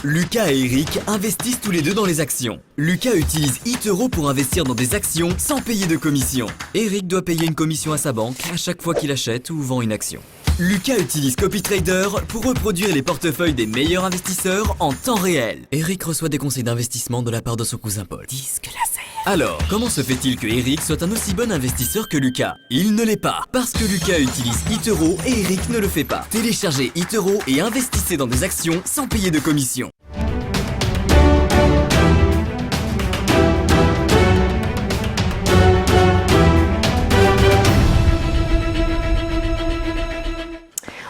Lucas et Eric investissent tous les deux dans les actions. Lucas utilise eToro pour investir dans des actions sans payer de commission. Eric doit payer une commission à sa banque à chaque fois qu'il achète ou vend une action. Lucas utilise CopyTrader pour reproduire les portefeuilles des meilleurs investisseurs en temps réel. Eric reçoit des conseils d'investissement de la part de son cousin Paul. Disque laser. Alors, comment se fait-il que Eric soit un aussi bon investisseur que Lucas? Il ne l'est pas, parce que Lucas utilise eToro et Eric ne le fait pas. Téléchargez eToro et investissez dans des actions sans payer de commission.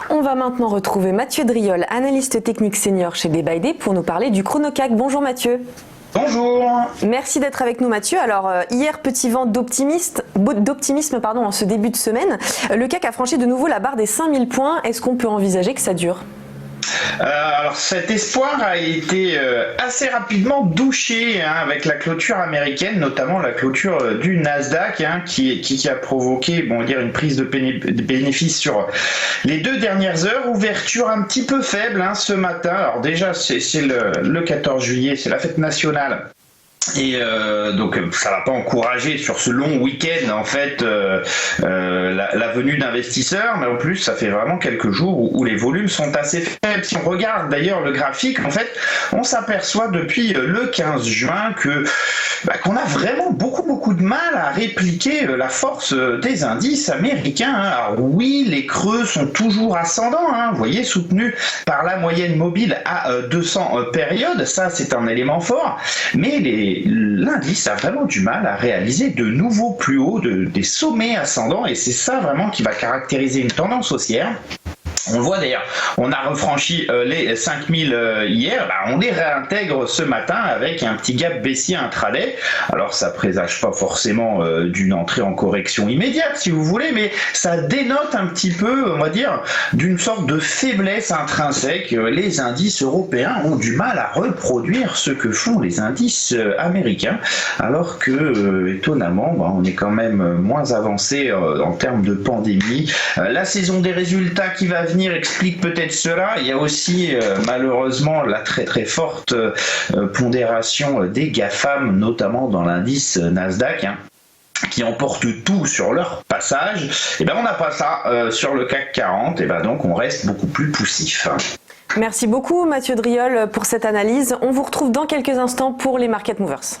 On va maintenant retrouver Mathieu Driol, analyste technique senior chez Day by Day, pour nous parler du ChronoCAC. Bonjour Mathieu. Bonjour. Merci d'être avec nous Mathieu. Alors hier, petit vent d'optimisme en ce début de semaine. Le CAC a franchi de nouveau la barre des 5000 points. Est-ce qu'on peut envisager que ça dure ? Alors cet espoir a été assez rapidement douché avec la clôture américaine, notamment la clôture du Nasdaq qui a provoqué une prise de bénéfices sur les 2 dernières heures. Ouverture un petit peu faible ce matin. Alors déjà c'est le 14 juillet, c'est la fête nationale. Et donc ça va pas encourager sur ce long week-end la venue d'investisseurs, mais en plus ça fait vraiment quelques jours où les volumes sont assez faibles. Si on regarde d'ailleurs le graphique, on s'aperçoit depuis le 15 juin qu'on a vraiment beaucoup de mal à répliquer la force des indices américains. Alors oui, les creux sont toujours ascendants, vous voyez, soutenus par la moyenne mobile à 200 périodes, ça c'est un élément fort, mais l'indice a vraiment du mal à réaliser de nouveaux plus hauts, des sommets ascendants, et c'est ça vraiment qui va caractériser une tendance haussière. On le voit d'ailleurs, on a refranchi les 5000 hier, on les réintègre ce matin avec un petit gap baissier intraday. Alors ça présage pas forcément d'une entrée en correction immédiate si vous voulez, mais ça dénote un petit peu, on va dire, d'une sorte de faiblesse intrinsèque. Les indices européens ont du mal à reproduire ce que font les indices américains, alors que étonnamment, on est quand même moins avancé en termes de pandémie. La saison des résultats qui va venir explique peut-être cela. Il y a aussi malheureusement la très forte pondération des GAFAM, notamment dans l'indice Nasdaq, qui emportent tout sur leur passage. Et on n'a pas ça sur le CAC 40, et donc on reste beaucoup plus poussif. Merci beaucoup Mathieu Driol pour cette analyse. On vous retrouve dans quelques instants pour les Market Movers.